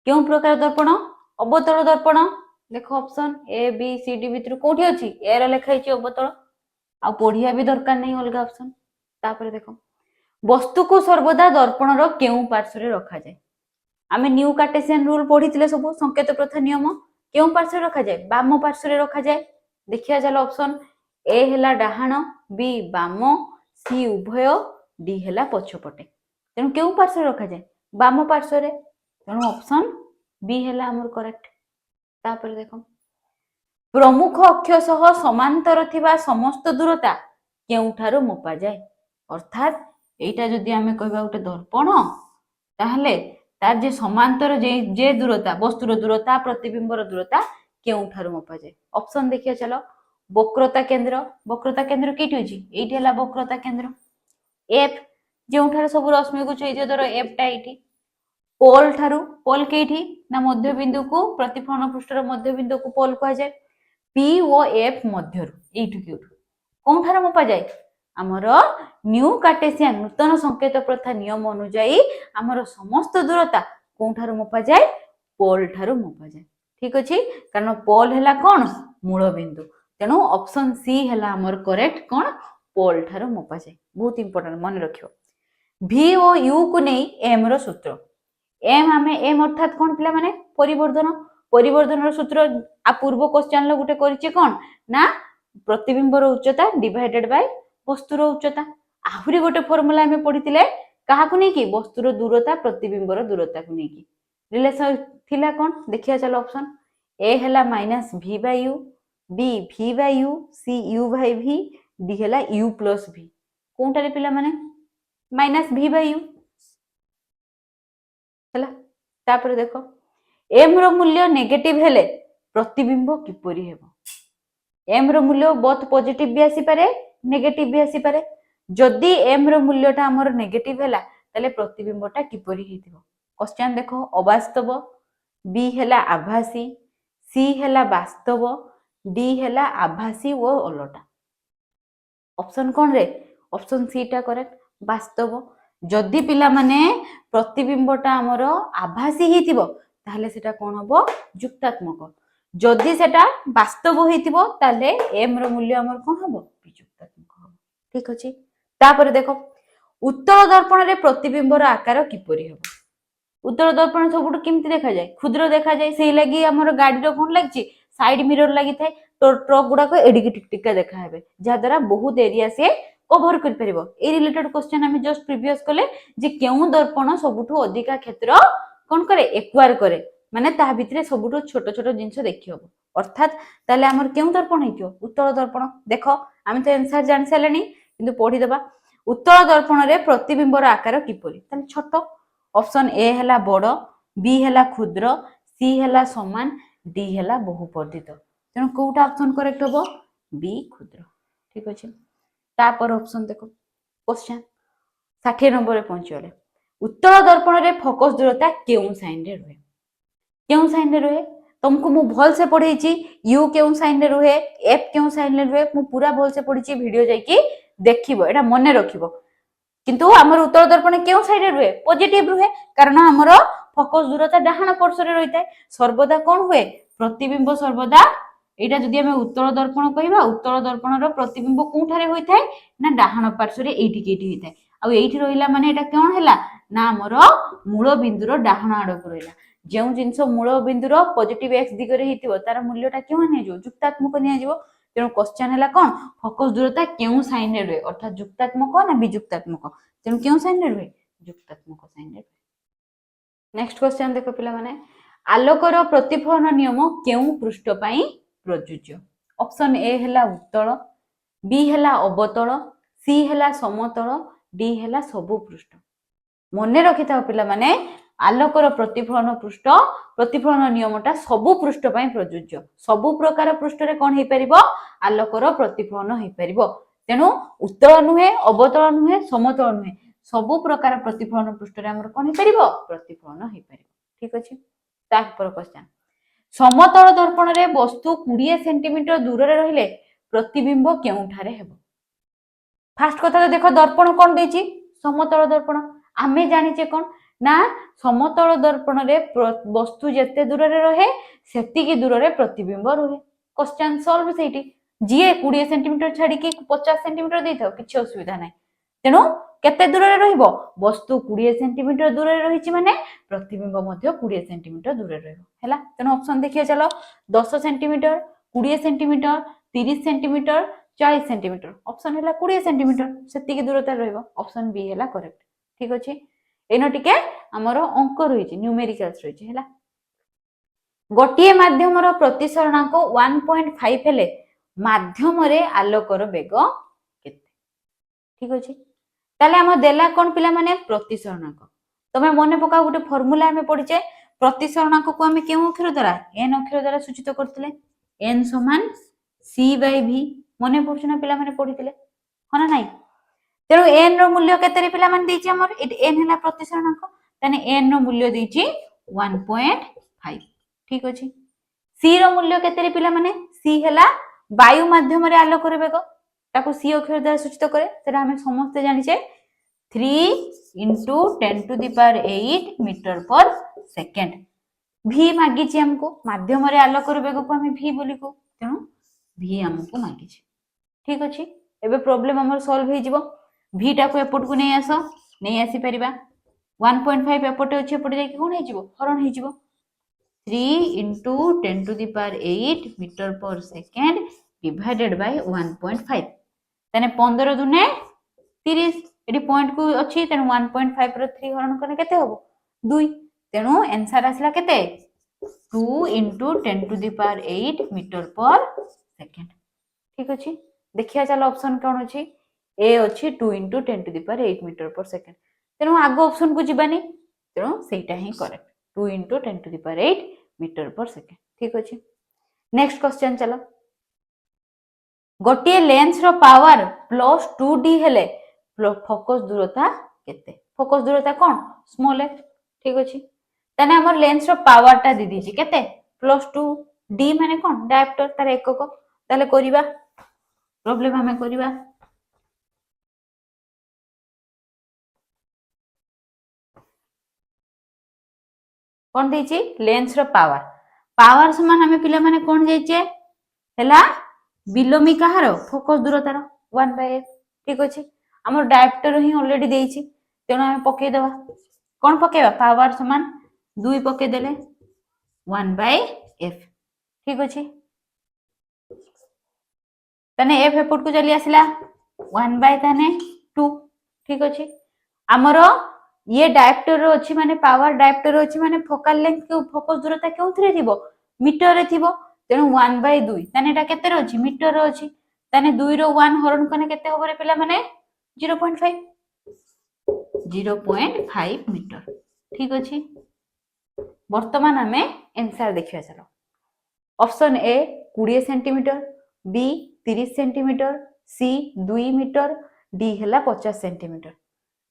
केउ प्रकार दर्पण अवतल दर्पण देखो option A B C D भितर कोठी अछि ए रे लिखा हिची अवतल आ पढिया भी दरकार नहीं अलगा ऑप्शन तापर देखो वस्तु को सर्वदा दर्पण रो केउ पार्श्व रे रखा जाय आमे न्यू कार्टेशियन रूल पढितिले सब संकेत प्रथा नियम केउ पार्श्व रखा जाए बाम पार्श्व रे रखा जाए देखिया चलो ऑप्शन ए हैला डाहाण बी बाम सी उभय डी हैला पछपटे तेणु केउ पार्श्व रखा जाए बाम पार्श्व रे तेणु ऑप्शन बी हैला हमर करेक्ट तापर देखो प्रमुख अक्ष सह समांतर थिबा समस्त दूरता केउठारो मपा जाए अर्थात एटा जदी आमे कहबा उटे दर्पण ताहले तार जे समांतर जे दूरता वस्तुर दूरता प्रतिबिंबर दूरता केउठारो मपा जाए ऑप्शन देखिया चलो वक्रता केंद्र केटी अछि एठी हला वक्रता केंद्र एफ जेउठार सब रश्मि को छेदे दर एफ टा एठी पोल ठारू पोल केठी ना मध्य बिंदु को प्रतिफलन पृष्ठर मध्य बिंदु को पोल कहा जाए पी ओ एफ मध्यरु एठु केठु कोउठार मपा जाए आमर न्यू कार्टेशियन नूतन संकेत प्रथा नियम अनुसार आमर समस्त दूरता कोउठार मपा जाए पोल ठारू मपा जाए ठीक अछि कारण पोल हैला कोन मूल बिंदु तेणु ऑप्शन सी हैला आमर करेक्ट कोन पोल ठारू मपा जाए बहुत इंपोर्टेंट मन रखियो भी ओ यू को नै एम रो सूत्र एम आमे एम अर्थात कोन पिला माने परिवर्धन रो सूत्र आ पूर्व क्वेश्चन लो गुटे करिछि कोन ना प्रतिबिंबर उच्चता डिवाइडेड बाय वस्तुर उच्चता आहुरी गोटे फॉर्मूला आमे पढितिले काहा को नै कि वस्तुर दूरता प्रतिबिंबर दूरता को नै कि रिलेशन थिला कोन देखिया चलो ऑप्शन ए हैला minus v by u b v by u c u by v d हैला u प्लस v कोनटारे पिला माने माइनस v बाय u हैला तापर देखो m रो मूल्य नेगेटिव हेले प्रतिबिंब किपरि हेबो m रो मूल्य बोथ पॉजिटिव भी आसी पारे नेगेटिव भी आसी पारे जदी m रो मूल्यटा हमर नेगेटिव हैला तले प्रतिबिंबटा किपरि हेतिबो क्वेश्चन देखो अवास्तव बी हैला आभासी सी हैला वास्तव डी हैला आभासी वो ओलटा। ऑप्शन कौन रे ऑप्शन सी टा करेक्ट वास्तव जदि पिला माने प्रतिबिंबटा हमर आभासी हेतिबो ताहले सेटा कोन हबो जुक्तात्मक जदि सेटा वास्तव हेतिबो ताहले एम रो मूल्य हमर कोन हबो विजुक्तात्मक हबो ठीक अछि तापर देखो उत्तल दर्पण रे प्रतिबिंबर आकार किपरि हबो उत्तल दर्पण सबुठ केमती देखा जाए क्षुद्र देखा जाए सेही लागि हमर गाडी रो कोन लागछि साइड मिरर लागि थाए तो ट्रक गुडा को एडिकी टिकटिका देखा हेबे जा द्वारा बहुत एरिया से कवर कर परिबो ए रिलेटेड क्वेश्चन हम जस्ट प्रीवियस कले जे केउ दर्पण सबुठ अधिका क्षेत्र कोन करे एक्वायर करे माने ता भितरे सबुठ छोट छोट जिंस देखि हबो अर्थात ताले हमर केउ दर्पण हेतियो उत्तल दर्पण देखो हम तो आंसर जान सलेनी किंतु पढी दबा उत्तल दर्पण रे प्रतिबिंबर आकार किपरि ताले छोट ऑप्शन ए हैला बड़ बी हैला क्षुद्र सी हैला समान डी हैला बहुपर्दित तेणु कोटा ऑप्शन करेक्ट हबो बी क्षुद्र ठीक अछि तापर ऑप्शन देखो क्वेश्चन 60 नंबर रे पहुंचले उत्तल दर्पण रे फोकस दूरता केउ साइन रे रहे केउ साइन रे रहे तुमको मु भल से पढेछि यू केउ साइन रे रहे एफ केउ साइन रे रहे मु पूरा भल से पढिछि वीडियो जाई कि देखिबो एटा मने रखिबो किंतु हमर उत्तल दर्पण केउ साइड रे रहे पॉजिटिव रहे कारण हमर फोकस दूरता डाहाण पार्श्व रे रहिताय सर्वदा कोन हुए प्रतिबिंब सर्वदा एटा जदि हम उत्तल दर्पण कहिबा उत्तल दर्पण रो प्रतिबिंब कोठारे होइथाय ना डाहाण पार्श्व रे एठी केठी होइथाय आ एठी रहिला माने एटा कोन हैला ना हमर मूल बिंदु रो डाहाण आडक रहिला जेउ जिंस मूल बिंदु रो पॉजिटिव एक्स दिगरे हेतिबो तार मूल्यटा केउ ने जो जुक्तात्मक निया जिवो तेणु क्वेश्चन हैला कोन फोकस दूरता केउ साइन रे रहे अर्थात जुक्तात्मक ना विजुक्तात्मक तेणु केउ साइन रे रहे जुक्तात्मक साइन रे नेक्स्ट क्वेश्चन देखो पिला माने आलोकर प्रतिफलन नियम केउ पृष्ठ पई प्रयोज्य ऑप्शन ए हैला उत्तल बी हैला अवतल सी हैला समतल डी हैला सबु पृष्ठ मने रखिता पिला माने आलोकर प्रतिफलन पृष्ठ प्रतिफलन नियमटा सबु पृष्ठ पई प्रयोज्य सबु प्रकार पृष्ठ रे कोन हे परिबो आलोकर प्रतिफलन हे परिबो तेनु उत्तल नुहे अवतल नुहे समतल नुहे सबु प्रकार प्रतिफलन पृष्ठ रे हमर कोन हे परिबो प्रतिफलन हे परिबो ठीक अछि तापर क्वेश्चन समतल दर्पण रे वस्तु 20 सेंटीमीटर दूर रे रहिले प्रतिबिंब केउठारे हेबो फास्ट कथा तो देखो दर्पण कोन देछि समतल दर्पण आमे जानिचे कोन ना समतल दर्पण रे वस्तु जते दूर रे रहे सेति की दूर रे प्रतिबिंब रहे क्वेश्चन सॉल्व सेठी जीए 20 सेंटीमीटर छाडी के 50 सेंटीमीटर देथाव किछ असुविधा नै तेनो केते दूर रे रहइबो वस्तु 20 सेंटीमीटर दूर रे रहिछि माने प्रतिबिंब मध्ये 20 सेंटीमीटर दूर रे रहइबो हैला तेनो ऑप्शन देखिए चलो 10 centimetre 20 centimetre 30 centimetre 40 centimetre option हैला 20 सेंटीमीटर सेति की दूरता रहइबो ऑप्शन बी हैला करेक्ट ठीक अछि एनो टिके हमरो अंक रहिछि न्यूमेरिकल्स रहिछि हैला गोटिए माध्यम रो प्रतिसरणांक 1.5 हेले माध्यम रे आलोकर वेग केते ठीक अछि ताले हम देला कोन पिला माने प्रतिसरणांक तमे मने पका गुटे फार्मूला हमें पढिचे प्रतिसरणांक को हमें केउ अक्षर द्वारा n अक्षर द्वारा सूचित करथिले n समान c/v मने पडछ ना पिला माने पढिथिले हना नाही तेरो n रो मूल्य केते रे पिला माने देछि हमर n हैला प्रतिसरणांक तने n रो मूल्य देछि 1.5 ठीक अछि c रो मूल्य केते रे पिला माने c हैला वायु माध्यम रे आलोक रे वेग ताको c अक्षर द्वारा सूचित करे तेरा हमें समस्त जानिछे 3 into 10 to the power 8 metre per second v मागिछि हमको माध्यम रे आलोक रे वेग को हमें v बोली को तेनु v हमको मागिछि ठीक अछि एबे प्रॉब्लम हमर सॉल्व हे जिवो v टा को एपट को नै आसो नै आसी परिबा 1.5 एपट अछि एपट जाय कि कोन हे जिवो हरण हे जिवो 3 into 10 to the power 8 metre per second divided by 1.5 तने 15 दुने 30 एडी पॉइंट को अछि तने 1.5 रो 3 हरण करने केते होबो 2 तेनु आंसर आसला केते 2 into 10 to the power 8 metre per second ठीक अछि देखिया चलो ऑप्शन कोन अछि ए अछि 2 into 10 to the power 8 metre per second तेनु आगो ऑप्शन को जिबानी तेनु सेटा ही correct 2 into 10 to the power 8 metre per second ठीक अछि नेक्स्ट क्वेश्चन चलो गोटिए लेंस रो पावर +2d हेले फोकस दूरता केते फोकस दूरता कोन स्मॉल f ठीक अछि तने हमर लेंस रो पावर टा दी दिछि केते +2 डी माने कौन डायप्टर तार एकक ताले करिबा प्रॉब्लम हमें करिबा कौन देछि लेंस रो पावर पावर समान हमें पिला माने कौन जाइछे हैला बिलोमी कहार फोकस दूरतार 1/f ठीक अछि हमर डायप्टर ही ऑलरेडी देछि तेणु हमें पके दबा कौन पकेबा पावर समान 2 पके देले 1/f ठीक अछि तने f एपट को चली आसिला 1 ताने 2 ठीक अछि हमरो ये डायप्टर अछि माने पावर डायप्टर अछि माने फोकल लेंथ के फोकस दूरता केउथरे थिबो मीटर रे थिबो तेणु 1/2 ताने एटा केते रे अछि मीटर रे अछि ताने 2 रो 1 हरण कने केते होबरे पिला माने 0.5 0.5 मीटर ठीक अछि वर्तमान हमें आंसर देखिया चलो option A 20 centimetre B 30 centimetre C 2 metre D हला 50 सेंटीमीटर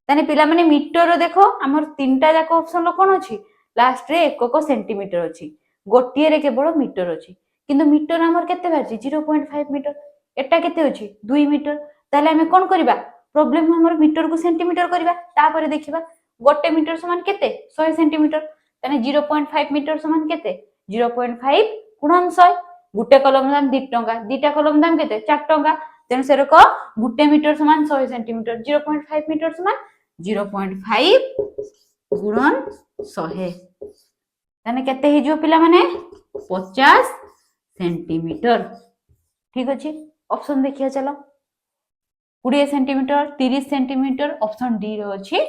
ताने पिला माने मीटर देखो हमर तीनटा जाक ऑप्शन कोन अछि लास्ट रे एकक सेंटीमीटर अछि गोटिए रे केवल मीटर अछि किंतु मीटर हमर केते बाछि 0.5 मीटर एटा केते अछि 2 मीटर ताले हमें कोन करिबा प्रॉब्लम हमर मीटर को सेंटीमीटर करिबा तापर देखिबा गोटे मीटर समान केते 100 सेंटीमीटर ताने 0.5 मीटर समान केते 0.5 गुणन 100 गुटे कलम दाम 2 टंका दीटा कलम दाम केते 4 टंका तेनु सेरक गुटे मीटर समान 100 सेंटीमीटर 0.5 मीटर समान 0.5 गुणन 100 ताने केते हे जो पिला माने 50 सेंटीमीटर ठीक अछि ऑप्शन देखिया चलो 20 सेंटीमीटर 30 सेंटीमीटर ऑप्शन डी रो अछि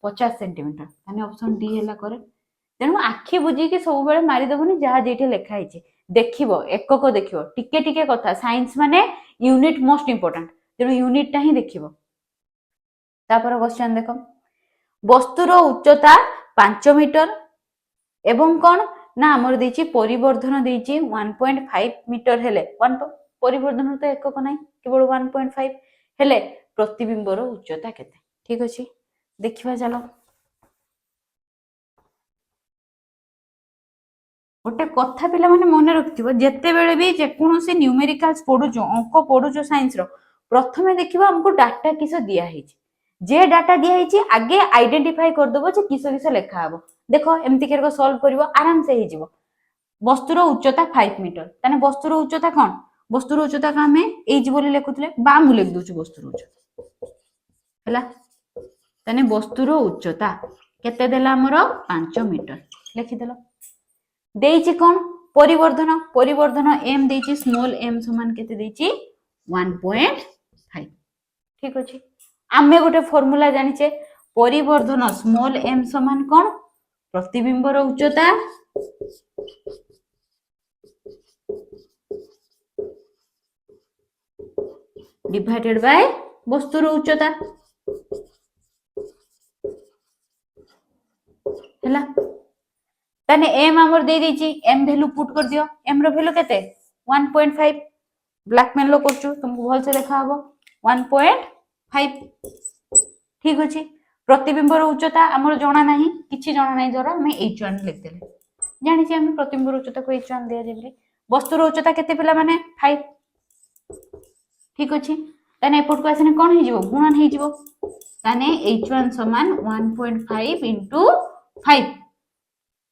50 सेंटीमीटर ताने ऑप्शन डी हैला करेक्ट तेनु आखी बुझी के सब बेले मारी दबनी जहा जेठे लेखा हिचे देखिबो एकक देखिबो टिके टिके कथा साइंस माने यूनिट मोस्ट इंपोर्टेंट तेनु यूनिट ता ही देखिबो तापर क्वेश्चन देखो वस्तुर उच्चता 5 मीटर एवं कौन ना हमर देछि परिवर्धन देछि 1.5 मीटर हेले 1 परिवर्धन तो एकक नाही केवल 1.5 हेले प्रतिबिंबर उच्चता केते ठीक अछि देखिबा चलो गोटे कथा पिला माने मन रखिथिबो जेते बेले भी जे कोनोसी न्यूमेरिकल्स पढुचो अंक पढुचो साइंस रो प्रथमे देखिबा हमको डाटा किसो दिया हिची जे डाटा दिया हिची आगे आइडेंटिफाई कर दबो जे किसो किसो लेखा हबो देखो एमति केरको सॉल्व करिवो आराम से हे जिवो वस्तुर उच्चता 5 मीटर ताने वस्तुर उच्चता कोन वस्तुर उच्चता का हमें एज बोली लेखुतले बामु लेख दोछु वस्तुर उच्चता हला ताने वस्तुर उच्चता केते देला हमरो 5 मीटर लेखि देलो देइछि कोन परिवर्धन परिवर्धन m देइछि स्मॉल m समान केते देइछि 1.5 ठीक अछि आमे गोटे फार्मूला जानिचे परिवर्धन स्मॉल m समान कोन प्रतिबिंबर उच्चता डिवाइडेड बाय वस्तुर उच्चता हैला ताने m हमर दे देछि m वैल्यू पुट कर दियो m रो वैल्यू केते 1.5 ब्लैक मैन लो करछु तुमको भल से देखा हबो 1.5 ठीक अछि प्रतिबिंबर उच्चता हमर जणा नाही किछि जणा नाही जरा हम h1 लिख देले जानि छी हम प्रतिबिंबर उच्चता को h1 दे देबली वस्तुर उच्चता केते पिला माने 5 ठीक अछि ताने एपट को आसने कोन हे जिवो गुणन हे जिवो ताने h1 समान 1.5 into 5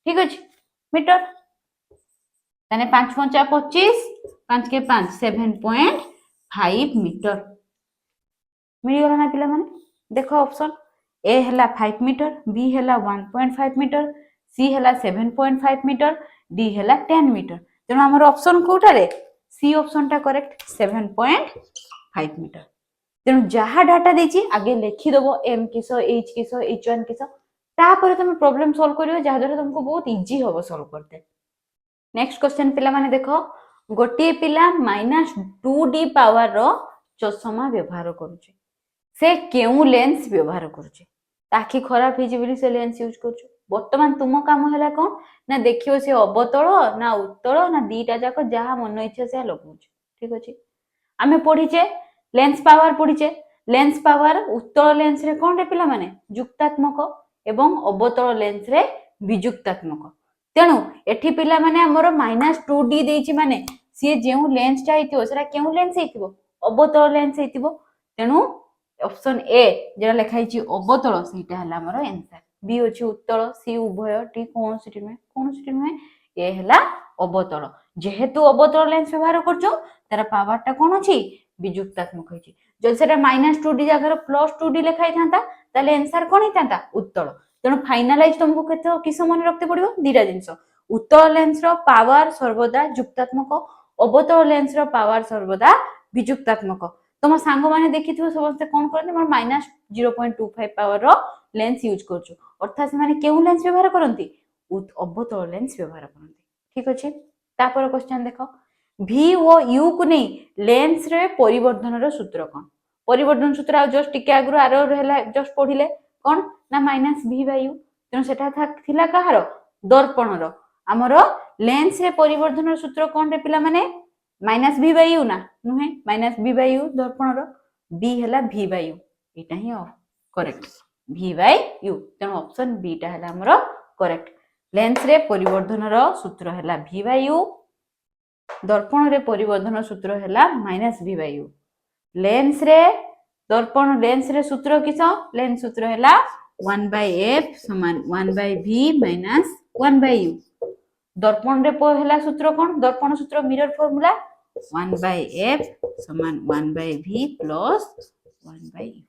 ठीक अछि मीटर ताने 5 5 25 5 के 5 7.5 मीटर मिल गला ना पिला माने देखो ऑप्शन ए हला 5 मीटर बी हला 1.5 मीटर सी हला 7.5 मीटर डी हला 10 मीटर तेनो हमर ऑप्शन कोठा रे सी ऑप्शन टा करेक्ट 7.5 मीटर तेनु जहा डाटा देछि आगे लिखि दबो एम किसो h1 किसो तापर तुम प्रॉब्लम सॉल्व करियो जहा द्वारा तुमको बहुत इजी होबो सॉल्व करते नेक्स्ट क्वेश्चन पिला माने देखो गोटे पिला -2d पावर रो चश्मा व्यवहार करूचे से केउ लेंस व्यवहार करूचे ताकि खराब हे जिबली से लेंस यूज करछु वर्तमान तुम काम हैला कोन ना देखियो से अबतल ना उत्तल ना दीटा जाक जहा मन इच्छा से लगउछ ठीक अछि आमे पढिचे लेंस पावर उत्तल लेंस रे कोन रे पिला माने युक्तात्मक एवं अबतल लेंस रे विजुक्तात्मक तेणु एठी पिला माने हमरो -2d देइछि माने सी जेउ लेंस चा हितिबो सेटा केउ लेंस हितिबो अबतल लेंस हितिबो तेणु ऑप्शन ए जेटा लिखा हिछि अबतल सेटा हला हमरो आंसर बी अछि उत्तल सी उभय टी कोनोसिटी नुहे ए हला अबतल जेहेतु अबतल लेंस व्यवहार करछो तार पावर टा कोन अछि विजुक्तात्मक अछि जदि सेटा -2d जगह +2d लिखाई थांता ताले आंसर कोन हितांता उत्तल तेणु फाइनालाइज तुमको केते किस मन रखते पड़िबो दीटा जिंस उत्तल लेंस रो पावर सर्वदा जुक्तात्मक अबतल लेंस रो पावर सर्वदा विजुक्तात्मक तुम सांग माने देखिथिबो समस्त कोन करते मोर -0.25 पावर रो लेंस यूज करछु अर्थात से माने केउ लेंस व्यवहार करंती अबतल लेंस व्यवहार करंती ठीक अछि तापर क्वेश्चन देखो v ओ u को नै लेंस रे परिवर्धन रो सूत्र कोन परिवर्धन सूत्र आ जस्ट टिके आगु आरो रहला जस्ट पढिले कोन ना -v/u तेणु सेटा थिला कहार दर्पण रो हमरो लेंस रे परिवर्धन रो सूत्र कोन रे पिला माने -v/u ना नुहे -v/u दर्पण रो b हला v/u एटा ही करेक्ट v/u तेणु ऑप्शन बी टा हला हमरो करेक्ट लेंस रे परिवर्धन रो सूत्र हला v/u दर्पण रे परिवर्धन सूत्र हला -v/u लेंस रे दर्पण लेंस रे सूत्र किस लेंस सूत्र हला 1/f समान 1/v - 1/u दर्पण रे हला सूत्र कोन दर्पण सूत्र मिरर फार्मूला 1/f समान 1/v + 1/u